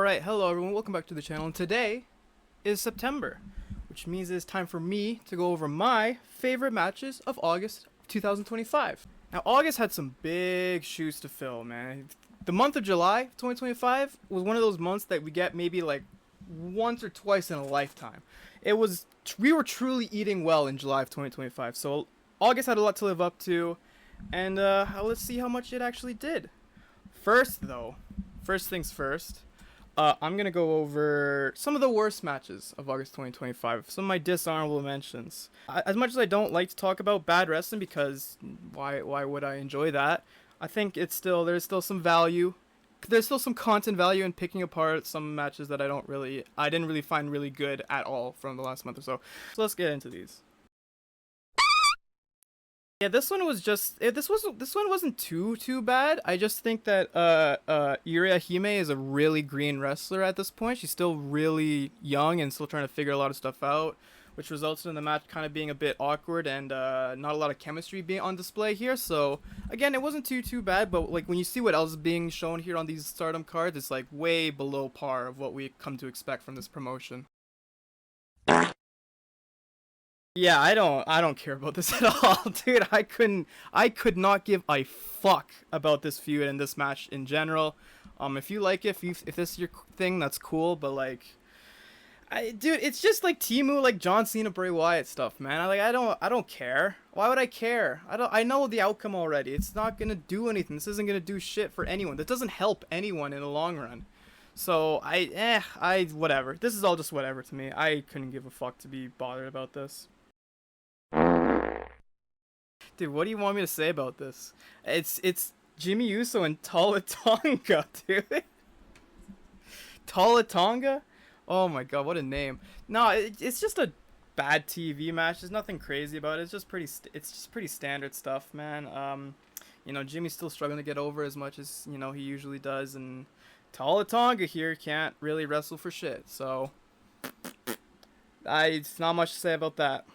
Alright, hello everyone, welcome back to the channel, and today is September, which means it's time for me to go over my favorite matches of August 2025. Now, August had some big shoes to fill, man. The month of July 2025 was one of those months that we get maybe like once or twice in a lifetime. We were truly eating well in July of 2025, so August had a lot to live up to, and let's see how much it actually did. First things first, I'm going to go over some of the worst matches of August 2025, some of my dishonorable mentions. As much as I don't like to talk about bad wrestling, because why would I enjoy that? I think there's still some value. There's still some content value in picking apart some matches that I didn't really find really good at all from the last month or so. So let's get into these. Yeah, this one wasn't too bad. I just think that Iria Hime is a really green wrestler at this point. She's still really young and still trying to figure a lot of stuff out, which resulted in the match kind of being a bit awkward and not a lot of chemistry being on display here. So again, it wasn't too bad, but like when you see what else is being shown here on these Stardom cards, it's like way below par of what we come to expect from this promotion. Yeah, I don't care about this at all, dude. I could not give a fuck about this feud and this match in general. If you like it, if this is your thing, that's cool. But like, dude, it's just like Timu, like John Cena, Bray Wyatt stuff, man. I don't care. Why would I care? I know the outcome already. It's not gonna do anything. This isn't gonna do shit for anyone. That doesn't help anyone in the long run. So whatever. This is all just whatever to me. I couldn't give a fuck to be bothered about this. Dude, what do you want me to say about this? It's Jimmy Uso and Tala Tonga, dude. Tala Tonga? Oh my god, what a name. No, it's just a bad TV match. There's nothing crazy about it. It's just pretty standard stuff, man. You know, Jimmy's still struggling to get over as much as, you know, he usually does, and Tala Tonga here can't really wrestle for shit. So it's not much to say about that.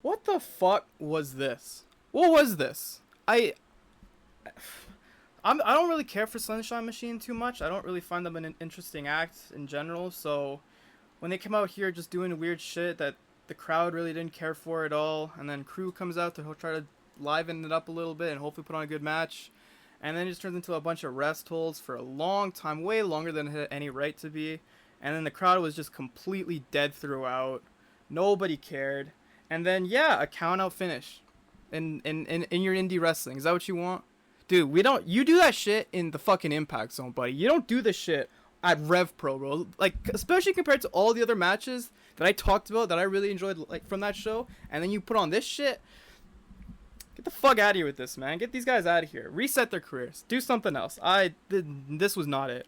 What the fuck was this? What was this? I don't really care for Sunshine Machine too much. I don't really find them an interesting act in general. So when they come out here just doing weird shit that the crowd really didn't care for at all, and then Crew comes out to try to liven it up a little bit and hopefully put on a good match, and then it just turns into a bunch of rest holds for a long time, way longer than it had any right to be, and then the crowd was just completely dead throughout. Nobody cared. And then, yeah, a count-out finish in your indie wrestling. Is that what you want? Dude, you do that shit in the fucking Impact Zone, buddy. You don't do this shit at Rev Pro, bro. Like, especially compared to all the other matches that I talked about that I really enjoyed, like, from that show. And then you put on this shit. Get the fuck out of here with this, man. Get these guys out of here. Reset their careers. Do something else. This was not it.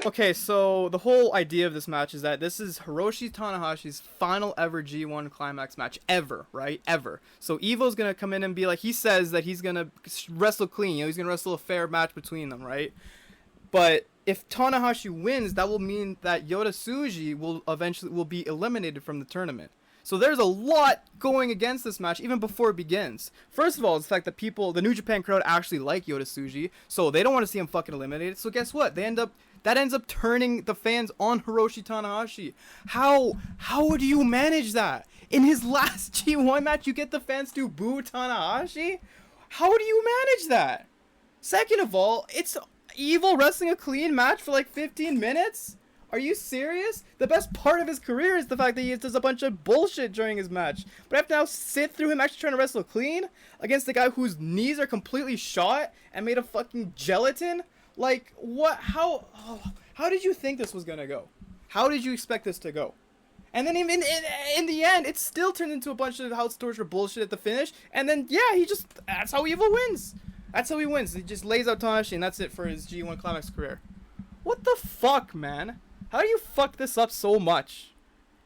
Okay, so the whole idea of this match is that this is Hiroshi Tanahashi's final ever G1 Climax match ever, right? Ever. So Evo's gonna come in and be like, he says that he's gonna wrestle clean, you know, he's gonna wrestle a fair match between them, right? But if Tanahashi wins, that will mean that Yota Tsuji will be eliminated from the tournament. So there's a lot going against this match even before it begins. First of all, it's the fact that the New Japan crowd actually like Yota Tsuji, so they don't want to see him fucking eliminated. So guess what? That ends up turning the fans on Hiroshi Tanahashi. How do you manage that? In his last G1 match, you get the fans to boo Tanahashi? How do you manage that? Second of all, it's Evil wrestling a clean match for like 15 minutes? Are you serious? The best part of his career is the fact that he does a bunch of bullshit during his match. But I have to now sit through him actually trying to wrestle clean against the guy whose knees are completely shot and made of fucking gelatin? Like, what? How did you think this was gonna go? How did you expect this to go? And then even in the end, it still turned into a bunch of house torture bullshit at the finish. And then, yeah, that's how Evil wins. That's how he wins. He just lays out Tanahashi, and that's it for his G1 Climax career. What the fuck, man? How do you fuck this up so much?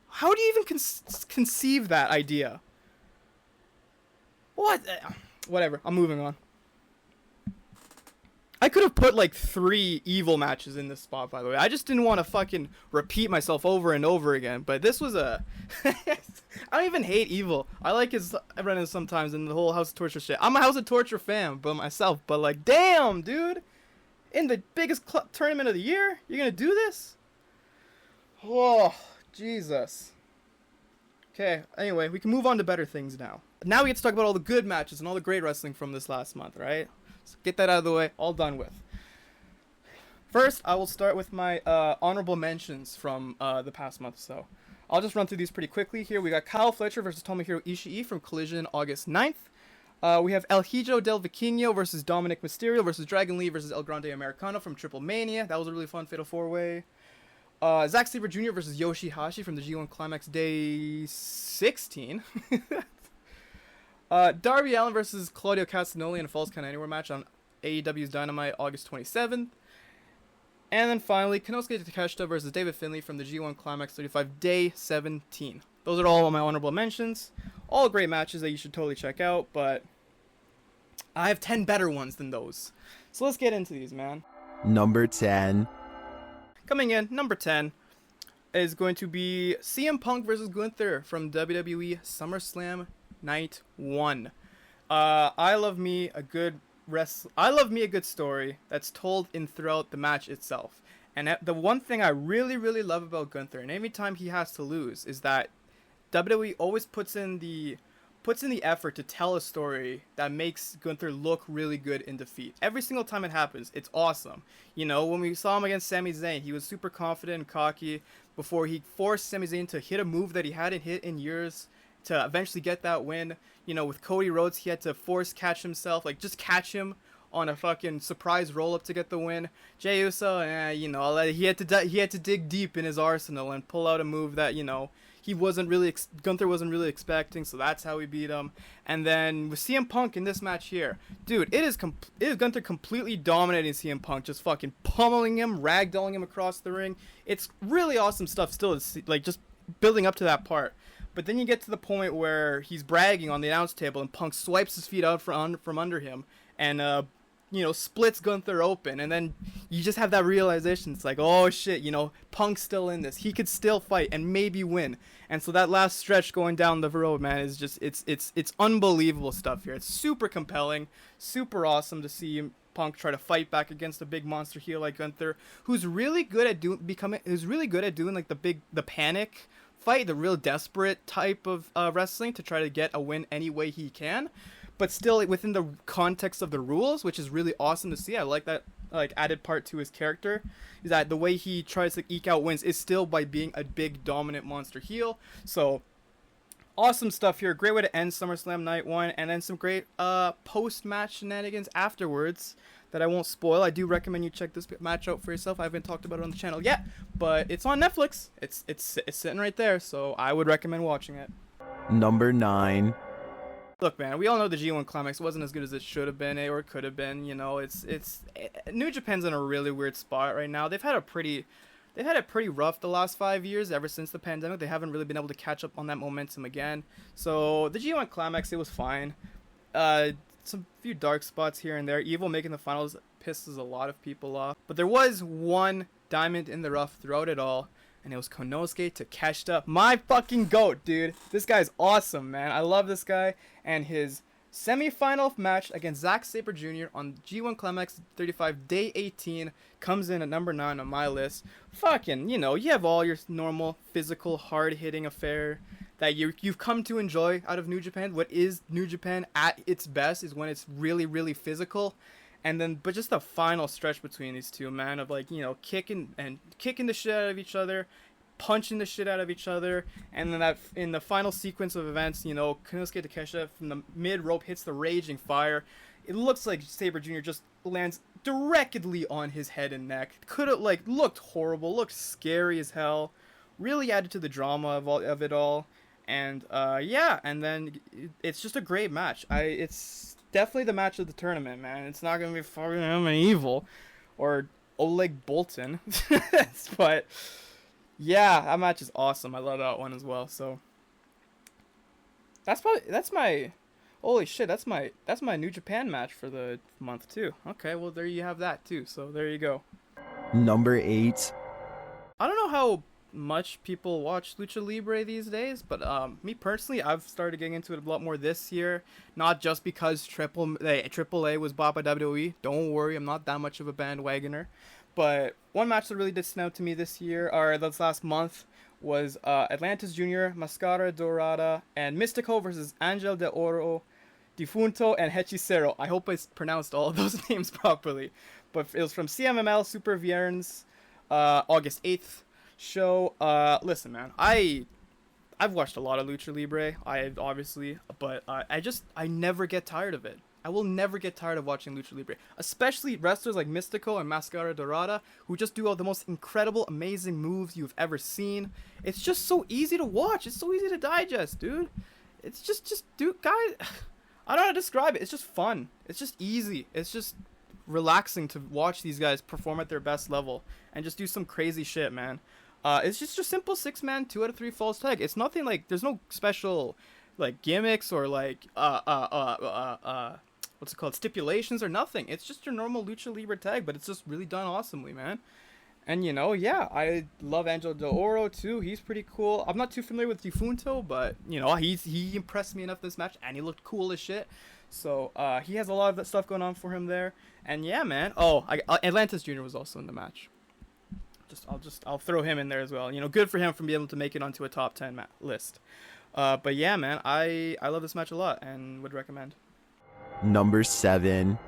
How do you even conceive that idea? What? Whatever. I'm moving on. I could have put like 3 evil matches in this spot, by the way. I just didn't want to fucking repeat myself over and over again. But this was a... I don't even hate Evil. I like his run sometimes in the whole House of Torture shit. I'm a House of Torture fan, but myself. But like, damn, dude. In the biggest tournament of the year? You're going to do this? Oh, Jesus. Okay, anyway, we can move on to better things now. Now we get to talk about all the good matches and all the great wrestling from this last month, right? So get that out of the way, all done with. First, I will start with my honorable mentions from the past month or so. I'll just run through these pretty quickly here. We got Kyle Fletcher versus Tomohiro Ishii from Collision August 9th. We have El Hijo del Vikingo versus Dominic Mysterio versus Dragon Lee versus El Grande Americano from Triple Mania. That was a really fun Fatal 4-Way. Zack Sabre Jr. versus Yoshihashi from the G1 Climax Day 16. Darby Allin versus Claudio Castagnoli in a Falls Count Anywhere match on AEW's Dynamite August 27th. And then finally, Konosuke Takeshita versus David Finlay from the G1 Climax 35 Day 17. Those are all my honorable mentions. All great matches that you should totally check out, but I have 10 better ones than those. So let's get into these, man. Number 10. Coming in, number 10 is going to be CM Punk versus Gunther from WWE SummerSlam Night 1. I love me a good story that's told in throughout the match itself. And the one thing I really, really love about Gunther, and every time he has to lose, is that WWE always puts in the effort to tell a story that makes Gunther look really good in defeat. Every single time it happens, it's awesome. You know, when we saw him against Sami Zayn, he was super confident and cocky before he forced Sami Zayn to hit a move that he hadn't hit in years to eventually get that win. You know, with Cody Rhodes, he had to force catch himself, like just catch him on a fucking surprise roll-up to get the win. Jey Uso, he had to dig deep in his arsenal and pull out a move that, you know, Gunther wasn't really expecting, so that's how he beat him. And then with CM Punk in this match here, dude, it is Gunther completely dominating CM Punk, just fucking pummeling him, ragdolling him across the ring. It's really awesome stuff still to see, like just building up to that part. But then you get to the point where he's bragging on the announce table and Punk swipes his feet out from under him and splits Gunther open, and then you just have that realization. It's like, oh shit, Punk's still in this. He could still fight and maybe win. And so that last stretch going down the road, man, is just it's unbelievable stuff here. It's super compelling, super awesome to see Punk try to fight back against a big monster heel like Gunther, who's really good at doing like the panic fight, the real desperate type of wrestling to try to get a win any way he can. But still within the context of the rules, which is really awesome to see. I like that added part to his character, is that the way he tries to eke out wins is still by being a big dominant monster heel. So awesome stuff here. Great way to end SummerSlam Night 1, and then some great post-match shenanigans afterwards that I won't spoil. I do recommend you check this match out for yourself. I haven't talked about it on the channel yet, but it's on Netflix. It's sitting right there, so I would recommend watching it. Number 9. Look, man, we all know the G1 Climax wasn't as good as it should have been, or could have been. You know, New Japan's in a really weird spot right now. They've had it pretty rough the last 5 years. Ever since the pandemic, they haven't really been able to catch up on that momentum again. So the G1 Climax, it was fine. Some few dark spots here and there. Evil making the finals pisses a lot of people off. But there was one diamond in the rough throughout it all, and it was Konosuke Takeshita, my fucking GOAT, dude. This guy's awesome, man. I love this guy, and his semi-final match against Zack Sabre Jr. on G1 Climax 35 Day 18 comes in at number 9 on my list. Fucking, you have all your normal physical, hard-hitting affair that you've come to enjoy out of New Japan. What is New Japan at its best is when it's really, really physical. But just the final stretch between these two, man, of kicking the shit out of each other, punching the shit out of each other, and then that in the final sequence of events, Konosuke Takeshita from the mid rope hits the Raging Fire. It looks like Sabre Jr. just lands directly on his head and neck. Looked horrible, looked scary as hell. Really added to the drama of it all, and and then it's just a great match. It's definitely the match of the tournament, man. It's not gonna be fucking Evil or Oleg Boltin, but yeah, that match is awesome. I love that one as well. So that's my Holy shit, that's my New Japan match for the month too. Okay, well there you have that too. So there you go. Number 8. I don't know how much people watch Lucha Libre these days, but me personally, I've started getting into it a lot more this year. Not just because AAA was bought by WWE. Don't worry, I'm not that much of a bandwagoner. But one match that really did stand out to me this year, or this last month, was Atlantis Jr., Mascara Dorada, and Mystico versus Angel de Oro, Defunto, and Hechicero. I hope I pronounced all of those names properly. But it was from CMML Super Viernes, August 8th show. Listen, man, I've watched a lot of Lucha Libre. But I never get tired of it. I will never get tired of watching Lucha Libre, especially wrestlers like Mystico and Mascara Dorada, who just do all the most incredible, amazing moves you've ever seen. It's just so easy to watch. It's so easy to digest, dude. It's just, dude, guys. I don't know how to describe it. It's just fun. It's just easy. It's just relaxing to watch these guys perform at their best level and just do some crazy shit, man. It's just a simple 6-man 2 out of 3 falls tag. It's nothing like, there's no special like gimmicks or like what's it called, stipulations or nothing. It's just your normal Lucha Libre tag, but it's just really done awesomely, man. And yeah, I love Angel de Oro too. He's pretty cool. I'm not too familiar with Defunto, but he impressed me enough this match, and he looked cool as shit. So he has a lot of that stuff going on for him there. And yeah, man. Oh, Atlantis Jr. was also in the match. I'll throw him in there as well. Good for him for being able to make it onto a top 10 list. But yeah, man, I love this match a lot and would recommend. Number 7.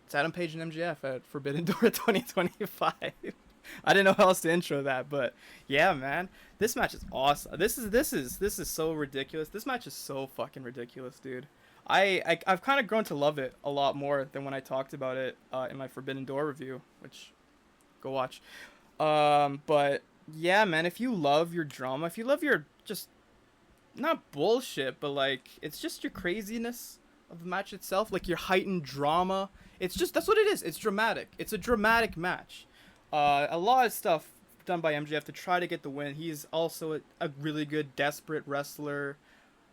It's Adam Page and MJF at Forbidden Door 2025. I didn't know how else to intro that, but yeah, man, this match is awesome. This is so ridiculous. This match is so fucking ridiculous, dude. I've kind of grown to love it a lot more than when I talked about it in my Forbidden Door review, which go watch. But yeah, man, if you love your drama, if you love your just not bullshit, but like it's just your craziness of the match itself, like your heightened drama. That's what it is. It's dramatic. It's a dramatic match. A lot of stuff done by MJF to try to get the win. He's also a really good desperate wrestler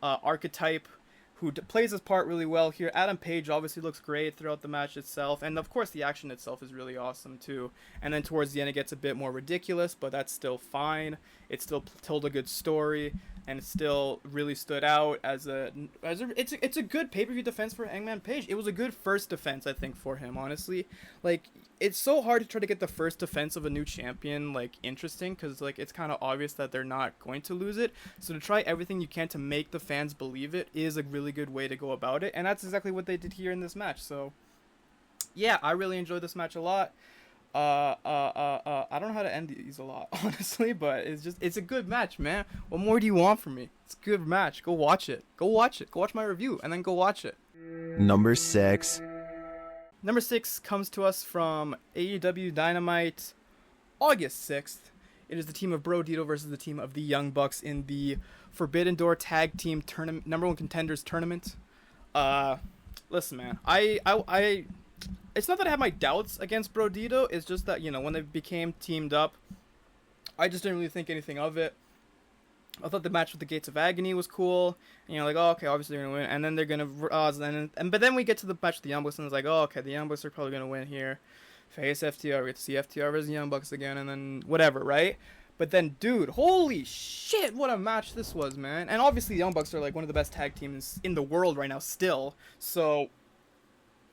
archetype who plays his part really well here. Adam Page obviously looks great throughout the match itself, and of course the action itself is really awesome too. And then towards the end it gets a bit more ridiculous, but that's still fine. It still told a good story, and it still really stood out as it's a good pay-per-view defense for Hangman Page. It was a good first defense, I think, for him, honestly. Like, it's so hard to try to get the first defense of a new champion like interesting, because like it's kind of obvious that they're not going to lose it. So to try everything you can to make the fans believe it is a really good way to go about it, and that's exactly what they did here in this match. So yeah, I really enjoyed this match a lot. I don't know how to end these a lot, honestly, but it's a good match, man. What more do you want from me? It's a good match. Go watch it. Go watch my review and then go watch it. Number 6. Number 6 comes to us from AEW Dynamite, August 6th. It is the team of Brodito versus the team of the Young Bucks in the Forbidden Door Tag Team Tournament, number 1 contenders tournament. Listen, man, it's not that I have my doubts against Brodito. It's just that, when they became teamed up, I just didn't really think anything of it. I thought the match with the Gates of Agony was cool. And you're like, oh, okay, obviously they're going to win. And then they're going to... but then we get to the match with the Young Bucks, and it's like, oh, okay, the Young Bucks are probably going to win here. Face FTR, we get to see FTR versus the Young Bucks again, and then whatever, right? But then, dude, holy shit, what a match this was, man. And obviously the Young Bucks are like one of the best tag teams in the world right now still. So...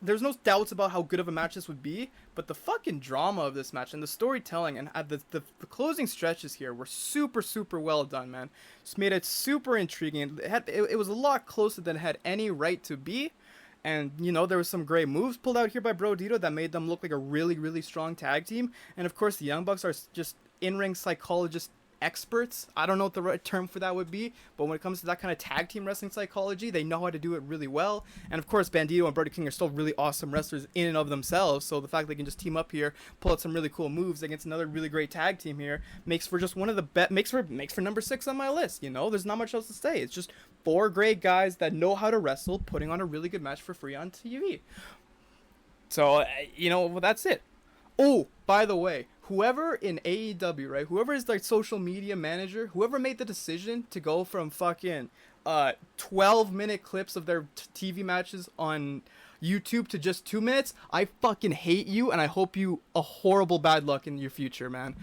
there's no doubts about how good of a match this would be, but the fucking drama of this match and the storytelling and the closing stretches here were super, super well done, man. Just made it super intriguing. It was a lot closer than it had any right to be, and, there was some great moves pulled out here by Brodito that made them look like a really, really strong tag team, and of course the Young Bucks are just in-ring psychologist experts. I don't know what the right term for that would be, but when it comes to that kind of tag team wrestling psychology, they know how to do it really well. And of course, Bandito and Brody King are still really awesome wrestlers in and of themselves, so the fact they can just team up here, pull out some really cool moves against another really great tag team here, makes for just one of the best, makes for number 6 on my list. There's not much else to say. It's just 4 great guys that know how to wrestle, putting on a really good match for free on TV. So, well, that's it. Oh, by the way, whoever in AEW, right? Whoever is like social media manager, whoever made the decision to go from fucking 12-minute clips of their TV matches on YouTube to just 2 minutes, I fucking hate you, and I hope you a horrible bad luck in your future, man.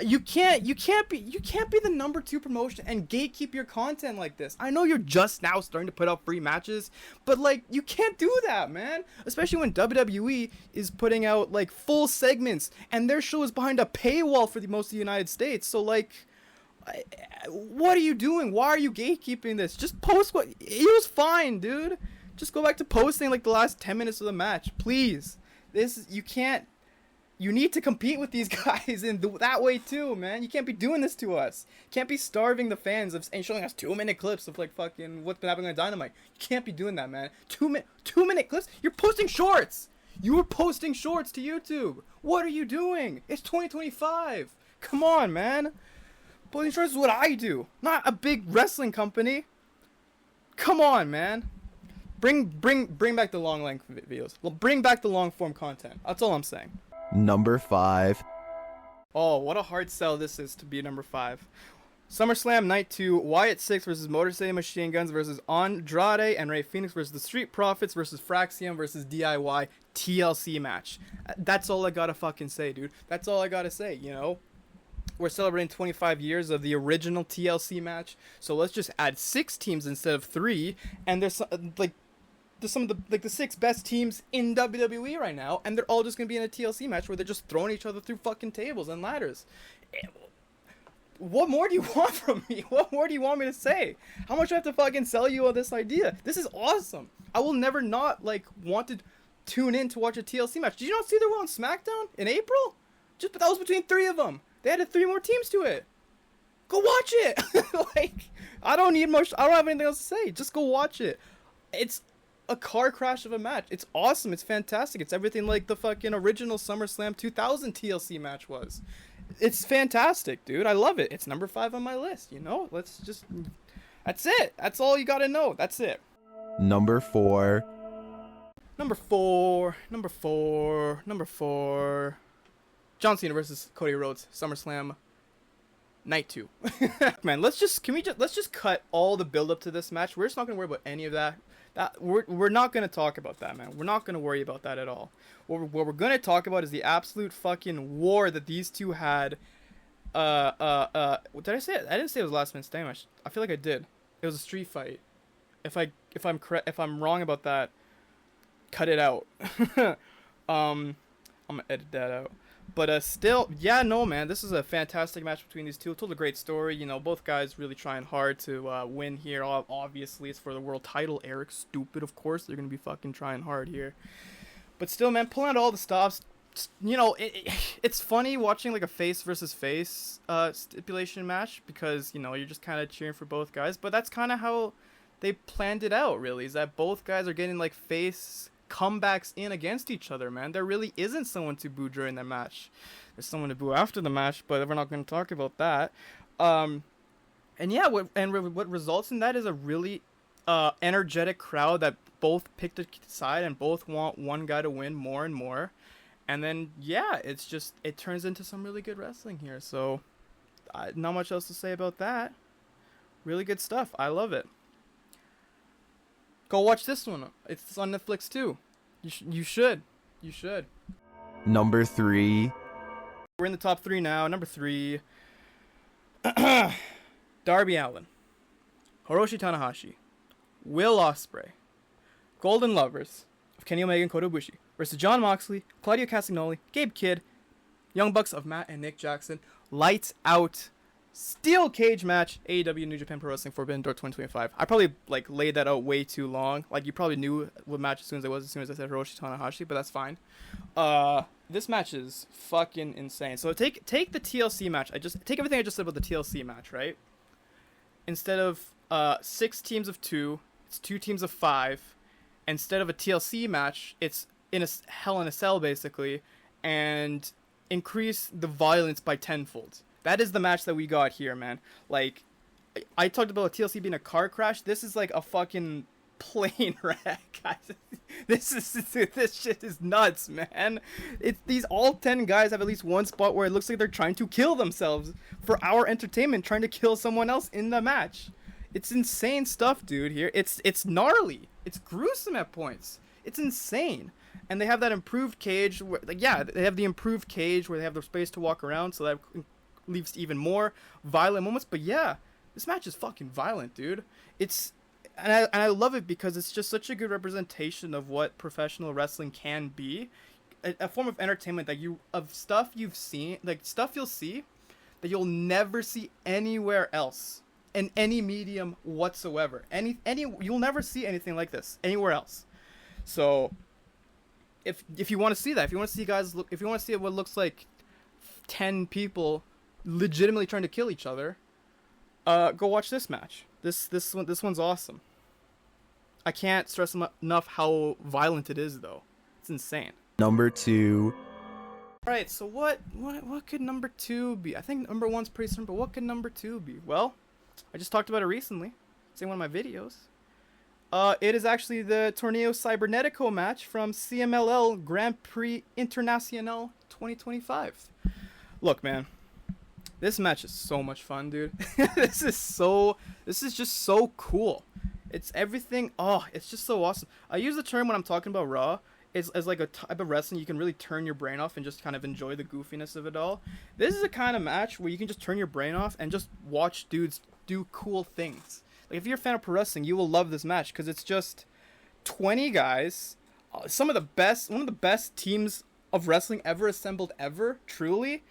You can't be the number 2 promotion and gatekeep your content like this. I know you're just now starting to put out free matches, but like you can't do that, man. Especially when WWE is putting out like full segments and their show is behind a paywall for the most of the United States. So like, what are you doing? Why are you gatekeeping this? Just post what it was fine, dude. Just go back to posting like the last 10 minutes of the match, please. You can't. You need to compete with these guys in that way too, man. You can't be doing this to us. You can't be starving the fans and showing us 2-minute clips of like fucking what's been happening on Dynamite. You can't be doing that, man. 2-minute clips? You're posting shorts. You were posting shorts to YouTube. What are you doing? It's 2025. Come on, man. Posting shorts is what I do, not a big wrestling company. Come on, man. Bring back the long length videos. Bring back the long form content. That's all I'm saying. Number 5. Oh, what a hard sell this is to be number 5. SummerSlam Night 2, Wyatt 6 versus Motor City Machine Guns versus Andrade and Rey Fenix versus the Street Profits versus Fraxium versus DIY TLC match. That's all I gotta fucking say, dude. That's all I gotta say, you know? We're celebrating 25 years of the original TLC match, so let's just add 6 teams instead of 3, and there's some of the 6 best teams in WWE right now, and they're all just gonna be in a TLC match where they're just throwing each other through fucking tables and ladders. What more do you want from me? What more do you want me to say? How much do I have to fucking sell you on this idea? This is awesome. I will never not like want to tune in to watch a TLC match. Did you not see they were on SmackDown in April? But that was between 3 of them. They added 3 more teams to it. Go watch it. Like, I don't have anything else to say. Just go watch it. It's a car crash of a match. It's awesome. It's fantastic. It's everything like the fucking original SummerSlam 2000 TLC match was. It's fantastic, dude. I love it. It's number 5 on my list, you know? That's it. That's all you gotta know. That's it. Number 4. Number 4. John Cena versus Cody Rhodes, SummerSlam Night 2. Man, let's just cut all the build up to this match. We're just not gonna worry about any of that. We're not gonna talk about that, man. We're not gonna worry about that at all. What we're gonna talk about is the absolute fucking war that these two had. What did I say? I didn't say it was last minute stand match. I feel like I did. It was a street fight. If I'm wrong about that, cut it out. I'm gonna edit that out. But still, yeah, no, man, this is a fantastic match between these two. It told a great story. You know, both guys really trying hard to win here. Obviously, it's for the world title. Eric, stupid, of course. They're going to be fucking trying hard here. But still, man, pulling out all the stops. You know, it's funny watching, like, a face versus face stipulation match because, you know, you're just kind of cheering for both guys. But that's kind of how they planned it out, really, is that both guys are getting, like, face comebacks in against each other, man. There really isn't someone to boo during the match. There's someone to boo after the match, but we're not going to talk about that. And yeah, what results in that is a really energetic crowd that both picked a side and both want one guy to win more and more. And then, yeah, it turns into some really good wrestling here. So, not much else to say about that. Really good stuff. I love it. Go watch this one. It's on Netflix too. You should. Number 3. We're in the top 3 now. Number 3. Darby Allin, Hiroshi Tanahashi, Will Ospreay, Golden Lovers of Kenny Omega and Kota Ibushi versus Jon Moxley, Claudio Castagnoli, Gabe Kidd, Young Bucks of Matt and Nick Jackson. Lights out. Steel cage match, AEW New Japan Pro Wrestling Forbidden Door 2025. I probably like laid that out way too long. Like you probably knew what match as soon as I said Hiroshi Tanahashi, but that's fine. This match is fucking insane. So take the TLC match. Take everything I just said about the TLC match, right? Instead of 6 teams of 2, it's 2 teams of 5. Instead of a TLC match, it's in a Hell in a Cell basically, and increase the violence by tenfold. That is the match that we got here, man. Like, I talked about TLC being a car crash. This is like a fucking plane wreck. guys, this shit is nuts, man. It's these all 10 guys have at least one spot where it looks like they're trying to kill themselves for our entertainment, trying to kill someone else in the match. It's insane stuff, dude. Here, it's gnarly. It's gruesome at points. It's insane. And they have that improved cage. Where, like, yeah, they have the improved cage where they have the space to walk around, so that leaves even more violent moments. But yeah, this match is fucking violent, dude. And I love it because it's just such a good representation of what professional wrestling can be, a form of entertainment that stuff you've seen, like stuff you'll see that you'll never see anywhere else in any medium whatsoever. You'll never see anything like this anywhere else. So if you want to see that, if you want to see guys if you want to see what looks like 10 people legitimately trying to kill each other, go watch this match. This one's awesome. I can't stress enough how violent it is, though. It's insane. Number 2. All right, so what could number 2 be? I think number 1's pretty simple. What could number 2 be? Well, I just talked about it recently. It's in one of my videos. It is actually the Torneo Cybernetico match from CMLL Grand Prix International 2025. Look, man. This match is so much fun, dude. This is just so cool. It's everything. Oh, it's just so awesome. I use the term when I'm talking about Raw as like a type of wrestling you can really turn your brain off and just kind of enjoy the goofiness of it all. This is a kind of match where you can just turn your brain off and just watch dudes do cool things. Like, if you're a fan of pro wrestling, you will love this match because it's just 20 guys, one of the best teams of wrestling ever assembled ever, truly.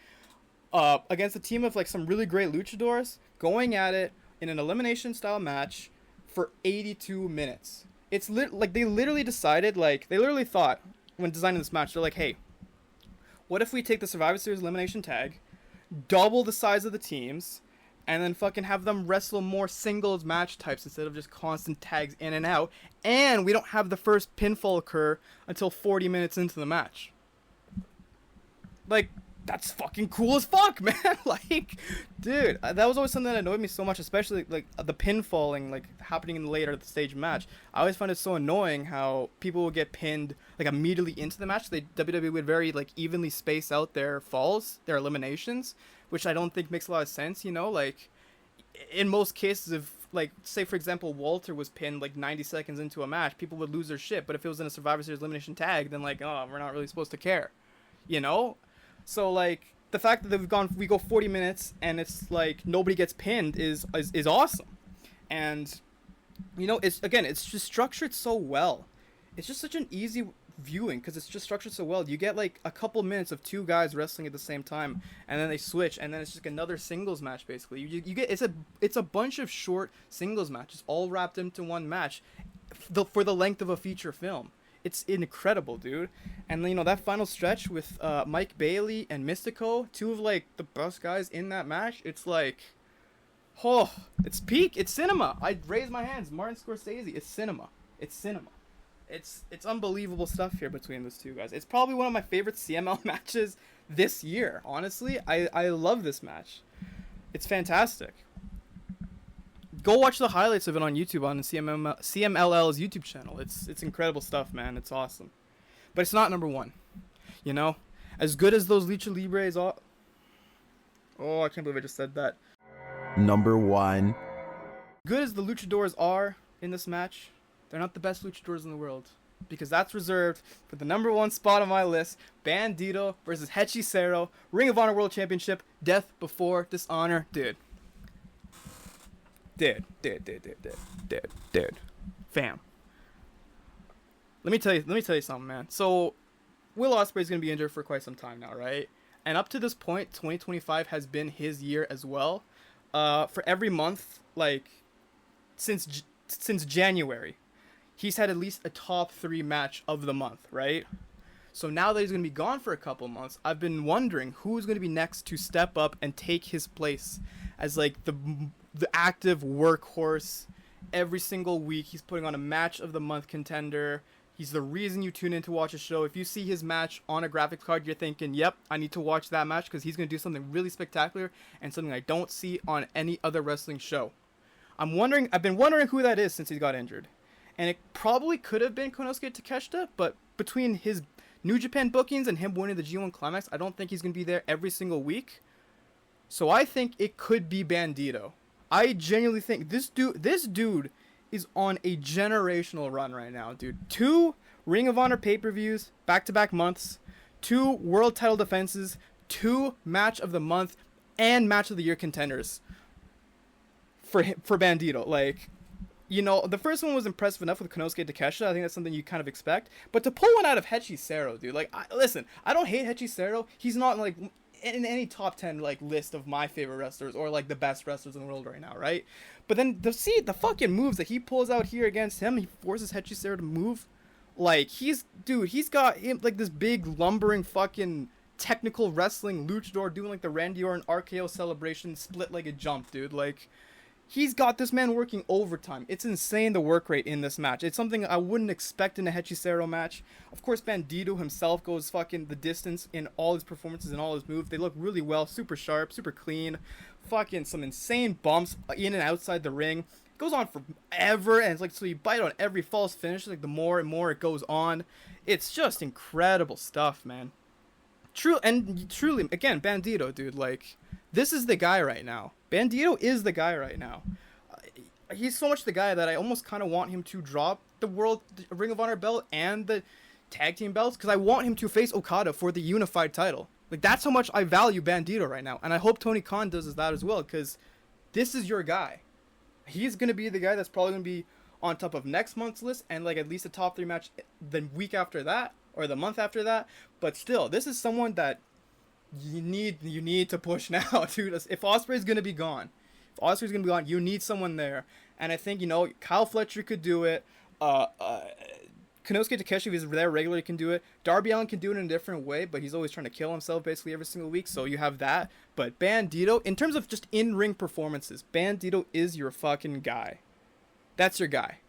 Against a team of like some really great luchadors going at it in an elimination style match for 82 minutes. It's like they literally thought when designing this match, they're like, hey, what if we take the Survivor Series elimination tag, double the size of the teams, and then fucking have them wrestle more singles match types instead of just constant tags in and out, and we don't have the first pinfall occur until 40 minutes into the match. Like, that's fucking cool as fuck, man. Like, dude, that was always something that annoyed me so much, especially like the pinfalling like happening in the later stage match. I always found it so annoying how people would get pinned like immediately into the match. WWE would very like evenly space out their falls, their eliminations, which I don't think makes a lot of sense, you know? Like, in most cases, if like, say for example, Walter was pinned like 90 seconds into a match, people would lose their shit. But if it was in a Survivor Series elimination tag, then like, oh, we're not really supposed to care, you know? So like the fact that we go 40 minutes and it's like nobody gets pinned is awesome. And you know, it's just structured so well. It's just such an easy viewing because it's just structured so well. You get like a couple minutes of two guys wrestling at the same time, and then they switch, and then it's just like another singles match basically. You get it's a bunch of short singles matches all wrapped into one match, for the length of a feature film. It's incredible, dude. And you know, that final stretch with Mike Bailey and Mystico, two of like the best guys in that match. It's like, oh, it's peak. It's cinema. I'd raise my hands. Martin Scorsese. It's cinema. It's cinema. It's unbelievable stuff here between those two guys. It's probably one of my favorite CML matches this year. Honestly, I love this match. It's fantastic. Go watch the highlights of it on YouTube on CMLL's YouTube channel. It's incredible stuff, man. It's awesome. But it's not number one. You know? As good as those Lucha Libres are... Oh, I can't believe I just said that. Number 1. Good as the luchadors are in this match, they're not the best luchadors in the world. Because that's reserved for the number 1 spot on my list. Bandito versus Hechicero. Ring of Honor World Championship. Death before dishonor. Dude. Fam. Let me tell you something, man. So, Will Ospreay's gonna be injured for quite some time now, right? And up to this point, 2025 has been his year as well. For every month, like, since January, he's had at least a top 3 match of the month, right? So now that he's gonna be gone for a couple months, I've been wondering who's gonna be next to step up and take his place as like the active workhorse. Every single week he's putting on a match of the month contender. He's the reason you tune in to watch a show. If you see his match on a graphics card, you're thinking, yep, I need to watch that match because he's going to do something really spectacular and something I don't see on any other wrestling show. I've been wondering who that is since he got injured. and it probably could have been Konosuke Takeshita, but between his New Japan bookings and him winning the G1 Climax, I don't think he's going to be there every single week. So I think it could be Bandito. I genuinely think this dude is on a generational run right now, dude. 2 Ring of Honor pay-per-views, back-to-back months, 2 world title defenses, 2 match of the month, and match of the year contenders for Bandito. Like, you know, the first one was impressive enough with Konosuke Takeshita. I think that's something you kind of expect. But to pull one out of Hechisero, dude, like, listen, I don't hate Hechisero. He's not, like, in any top 10, like, list of my favorite wrestlers or, like, the best wrestlers in the world right now, right? But then, the fucking moves that he pulls out here against him, he forces Hechisero to move. Like, he's got, like, this big, lumbering fucking technical wrestling luchador doing, like, the Randy Orton RKO celebration split-legged jump, dude. Like, he's got this man working overtime. It's insane, the work rate in this match. It's something I wouldn't expect in a Hechisero match. Of course, Bandito himself goes fucking the distance in all his performances and all his moves. They look really well, super sharp, super clean. Fucking some insane bumps in and outside the ring. It goes on forever, and it's like, so you bite on every false finish, like the more and more it goes on. It's just incredible stuff, man. Truly, again, Bandito, dude, like, this is the guy right now. Bandito is the guy right now. He's so much the guy that I almost kind of want him to drop the Ring of Honor belt and the tag team belts, because I want him to face Okada for the unified title. Like, that's how much I value Bandito right now, and I hope Tony Khan does that as well, because this is your guy. He's gonna be the guy that's probably gonna be on top of next month's list, and like at least a top 3 match the week after that or the month after that. But still, this is someone that you need to push now, dude. If Ospreay's gonna be gone, you need someone there. And I think, you know, Kyle Fletcher could do it. Konosuke Takeshita, if he's there regularly, can do it. Darby Allin can do it in a different way, but he's always trying to kill himself basically every single week, so you have that. But Bandito, in terms of just in-ring performances, Bandito is your fucking guy. That's your guy.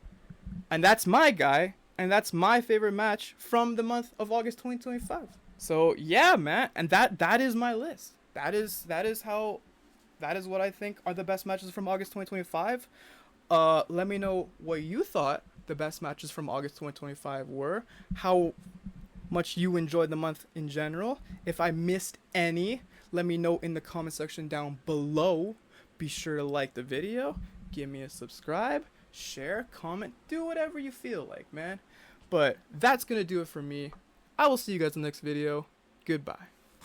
And that's my guy, and that's my favorite match from the month of August 2025. So yeah, man, and that is my list. That is what I think are the best matches from August 2025. Let me know what you thought the best matches from August 2025 were, how much you enjoyed the month in general. If I missed any, let me know in the comment section down below. Be sure to like the video, give me a subscribe, share, comment, do whatever you feel like, man. But that's gonna do it for me. I will see you guys in the next video. Goodbye.